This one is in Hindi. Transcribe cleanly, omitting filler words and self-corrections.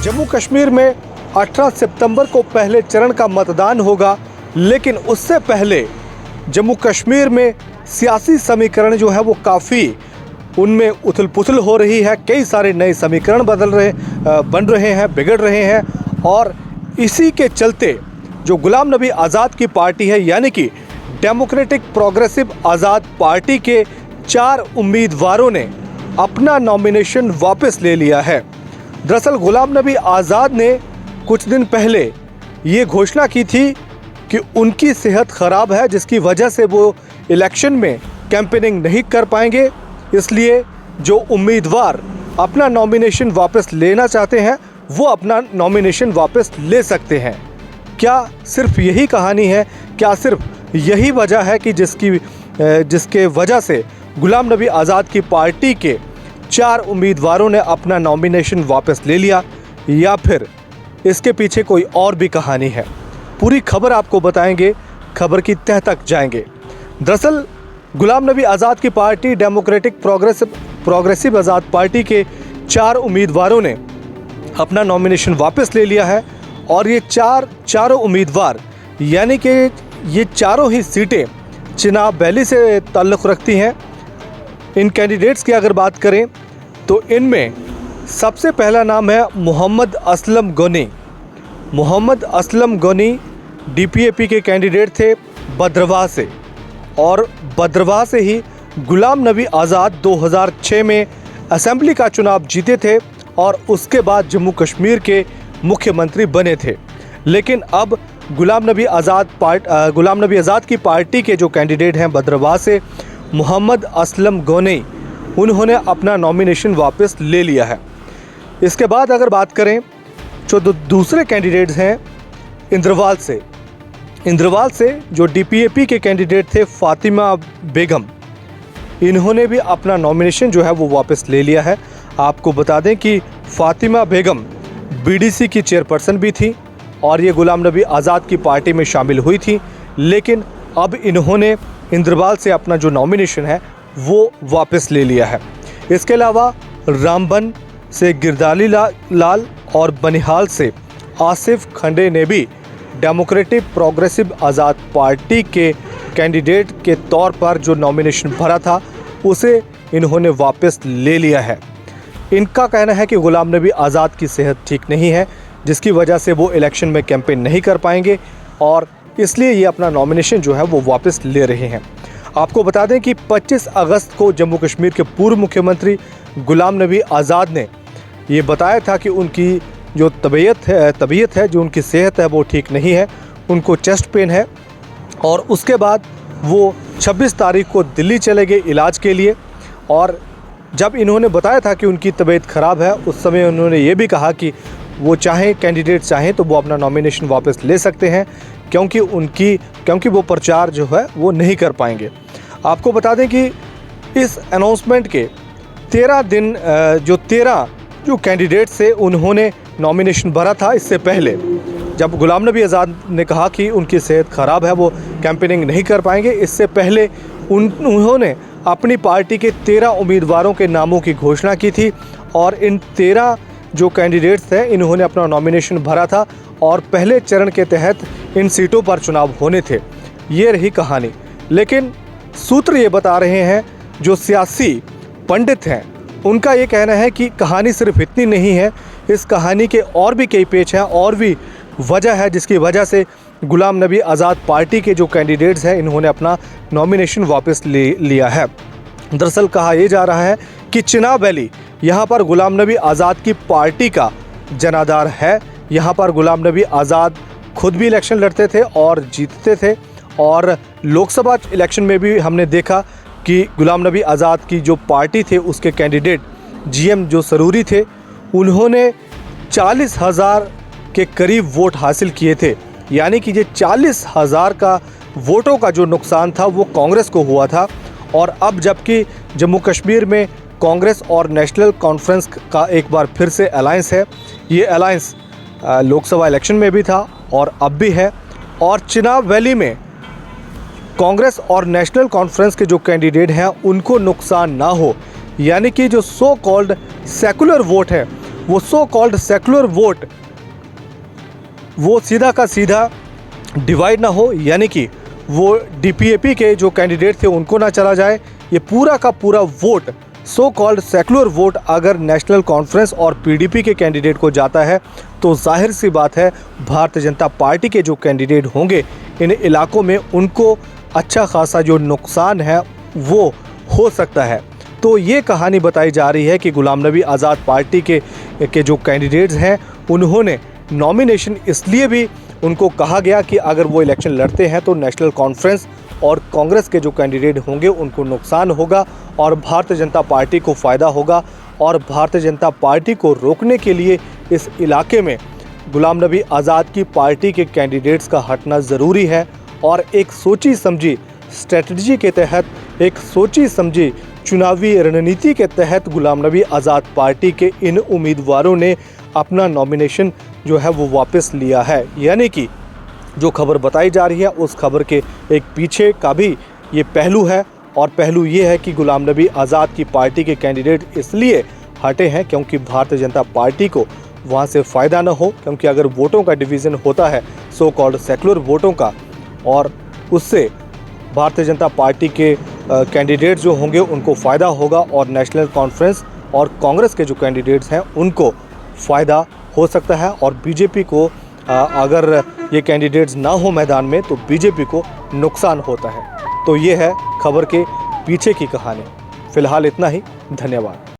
जम्मू कश्मीर में 18 सितंबर को पहले चरण का मतदान होगा, लेकिन उससे पहले जम्मू कश्मीर में सियासी समीकरण जो है वो काफ़ी उनमें उथल पुथल हो रही है। कई सारे नए समीकरण बन रहे हैं, बिगड़ रहे हैं और इसी के चलते जो गुलाम नबी आज़ाद की पार्टी है, यानी कि डेमोक्रेटिक प्रोग्रेसिव आज़ाद पार्टी के 4 उम्मीदवारों ने अपना नॉमिनेशन वापस ले लिया है। दरअसल गुलाम नबी आज़ाद ने कुछ दिन पहले ये घोषणा की थी कि उनकी सेहत ख़राब है, जिसकी वजह से वो इलेक्शन में कैंपेनिंग नहीं कर पाएंगे। इसलिए जो उम्मीदवार अपना नॉमिनेशन वापस लेना चाहते हैं वो अपना नॉमिनेशन वापस ले सकते हैं। क्या सिर्फ यही कहानी है? क्या सिर्फ यही वजह है कि जिसके वजह से गुलाम नबी आज़ाद की पार्टी के 4 उम्मीदवारों ने अपना नॉमिनेशन वापस ले लिया, या फिर इसके पीछे कोई और भी कहानी है? पूरी खबर आपको बताएंगे, खबर की तह तक जाएंगे। दरअसल गुलाम नबी आज़ाद की पार्टी डेमोक्रेटिक प्रोग्रेसिव आज़ाद पार्टी के 4 उम्मीदवारों ने अपना नॉमिनेशन वापस ले लिया है और ये चारों उम्मीदवार, यानी कि ये चारों ही सीटें चिनाब वैली से ताल्लुक़ रखती हैं। इन कैंडिडेट्स की अगर बात करें तो इनमें सबसे पहला नाम है मोहम्मद असलम गनी। मोहम्मद असलम गनी DPAP के कैंडिडेट थे भद्रवाह से, और भद्रवाह से ही गुलाम नबी आज़ाद 2006 में असेंबली का चुनाव जीते थे और उसके बाद जम्मू कश्मीर के मुख्यमंत्री बने थे। लेकिन अब गुलाम नबी आज़ाद की पार्टी के जो कैंडिडेट हैं भद्रवाह से, मोहम्मद असलम गनी, उन्होंने अपना नॉमिनेशन वापस ले लिया है। इसके बाद अगर बात करें जो दूसरे कैंडिडेट्स हैं इंद्रवाल से जो DPAP के कैंडिडेट थे फातिमा बेगम, इन्होंने भी अपना नॉमिनेशन जो है वो वापस ले लिया है। आपको बता दें कि फातिमा बेगम BDC की चेयरपर्सन भी थी और ये गुलाम नबी आज़ाद की पार्टी में शामिल हुई थी, लेकिन अब इन्होंने इंद्रवाल से अपना जो नॉमिनेशन है वो वापस ले लिया है। इसके अलावा रामबन से गिरदाली लाल और बनिहाल से आसिफ खंडे ने भी डेमोक्रेटिक प्रोग्रेसिव आज़ाद पार्टी के कैंडिडेट के तौर पर जो नॉमिनेशन भरा था उसे इन्होंने वापस ले लिया है। इनका कहना है कि गुलाम नबी आज़ाद की सेहत ठीक नहीं है, जिसकी वजह से वो इलेक्शन में कैंपेन नहीं कर पाएंगे और इसलिए ये अपना नॉमिनेशन जो है वो वापस ले रहे हैं। आपको बता दें कि 25 अगस्त को जम्मू कश्मीर के पूर्व मुख्यमंत्री गुलाम नबी आज़ाद ने ये बताया था कि उनकी जो तबीयत है, जो उनकी सेहत है वो ठीक नहीं है, उनको चेस्ट पेन है, और उसके बाद वो 26 तारीख को दिल्ली चले गए इलाज के लिए। और जब इन्होंने बताया था कि उनकी तबीयत ख़राब है, उस समय उन्होंने ये भी कहा कि वो कैंडिडेट चाहें तो वो अपना नॉमिनेशन वापस ले सकते हैं, क्योंकि वो प्रचार जो है वो नहीं कर पाएंगे। आपको बता दें कि इस अनाउंसमेंट के 13 जो कैंडिडेट से उन्होंने नॉमिनेशन भरा था, इससे पहले जब गुलाम नबी आज़ाद ने कहा कि उनकी सेहत ख़राब है, वो कैंपेनिंग नहीं कर पाएंगे, इससे पहले उन्होंने अपनी पार्टी के 13 उम्मीदवारों के नामों की घोषणा की थी और इन 13 जो कैंडिडेट्स थे इन्होंने अपना नॉमिनेशन भरा था और पहले चरण के तहत इन सीटों पर चुनाव होने थे। ये रही कहानी। लेकिन सूत्र ये बता रहे हैं, जो सियासी पंडित हैं उनका ये कहना है कि कहानी सिर्फ इतनी नहीं है, इस कहानी के और भी कई पेच हैं और भी वजह है जिसकी वजह से गुलाम नबी आज़ाद पार्टी के जो कैंडिडेट्स हैं इन्होंने अपना नॉमिनेशन वापस ले लिया है। दरअसल कहा यह जा रहा है कि चिनाब वैली यहाँ पर गुलाम नबी आज़ाद की पार्टी का जनाधार है। यहाँ पर गुलाम नबी आज़ाद खुद भी इलेक्शन लड़ते थे और जीतते थे, और लोकसभा इलेक्शन में भी हमने देखा कि गुलाम नबी आज़ाद की जो पार्टी थे उसके कैंडिडेट GM जो सरूरी थे, उन्होंने 40,000 के करीब वोट हासिल किए थे। यानी कि ये 40,000 का वोटों का जो नुकसान था वो कांग्रेस को हुआ था। और अब जबकि जम्मू कश्मीर में कांग्रेस और नेशनल कॉन्फ्रेंस का एक बार फिर से अलायंस है, ये अलायंस लोकसभा इलेक्शन में भी था और अब भी है, और चिनाब वैली में कांग्रेस और नेशनल कॉन्फ्रेंस के जो कैंडिडेट हैं उनको नुकसान ना हो, यानी कि जो सो कॉल्ड सेकुलर वोट है वो सो कॉल्ड सेक्युलर वोट वो सीधा का सीधा डिवाइड ना हो, यानी कि वो डीपीएपी के जो कैंडिडेट थे उनको ना चला जाए। ये पूरा का पूरा vote, so called secular vote अगर नेशनल कॉन्फ्रेंस और पीडीपी के कैंडिडेट को जाता है तो जाहिर सी बात है भारतीय जनता पार्टी के जो कैंडिडेट होंगे इन इलाकों में उनको अच्छा खासा जो नुकसान है वो हो सकता है। तो ये कहानी बताई जा रही है कि गुलाम नबी आज़ाद पार्टी के जो कैंडिडेट्स हैं उन्होंने नॉमिनेशन इसलिए भी उनको कहा गया कि अगर वो इलेक्शन लड़ते हैं तो नेशनल कॉन्फ्रेंस और कांग्रेस के जो कैंडिडेट होंगे उनको नुकसान होगा और भारतीय जनता पार्टी को फ़ायदा होगा। और भारतीय जनता पार्टी को रोकने के लिए इस इलाके में गुलाम नबी आज़ाद की पार्टी के कैंडिडेट्स का हटना ज़रूरी है। और एक सोची समझी स्ट्रेटजी के तहत, एक सोची समझी चुनावी रणनीति के तहत गुलाम नबी आज़ाद पार्टी के इन उम्मीदवारों ने अपना नॉमिनेशन जो है वो वापस लिया है। यानी कि जो खबर बताई जा रही है उस खबर के एक पीछे का भी ये पहलू है, और पहलू ये है कि गुलाम नबी आज़ाद की पार्टी के कैंडिडेट इसलिए हटे हैं क्योंकि भारतीय जनता पार्टी को वहाँ से फ़ायदा ना हो, क्योंकि अगर वोटों का डिवीज़न होता है सो कॉल्ड सेक्युलर वोटों का, और उससे भारतीय जनता पार्टी के कैंडिडेट जो होंगे उनको फ़ायदा होगा और नेशनल कॉन्फ्रेंस और कांग्रेस के जो कैंडिडेट्स हैं उनको फ़ायदा हो सकता है। और बीजेपी को अगर ये कैंडिडेट्स ना हो मैदान में तो बीजेपी को नुकसान होता है। तो ये है खबर के पीछे की कहानी। फ़िलहाल इतना ही, धन्यवाद।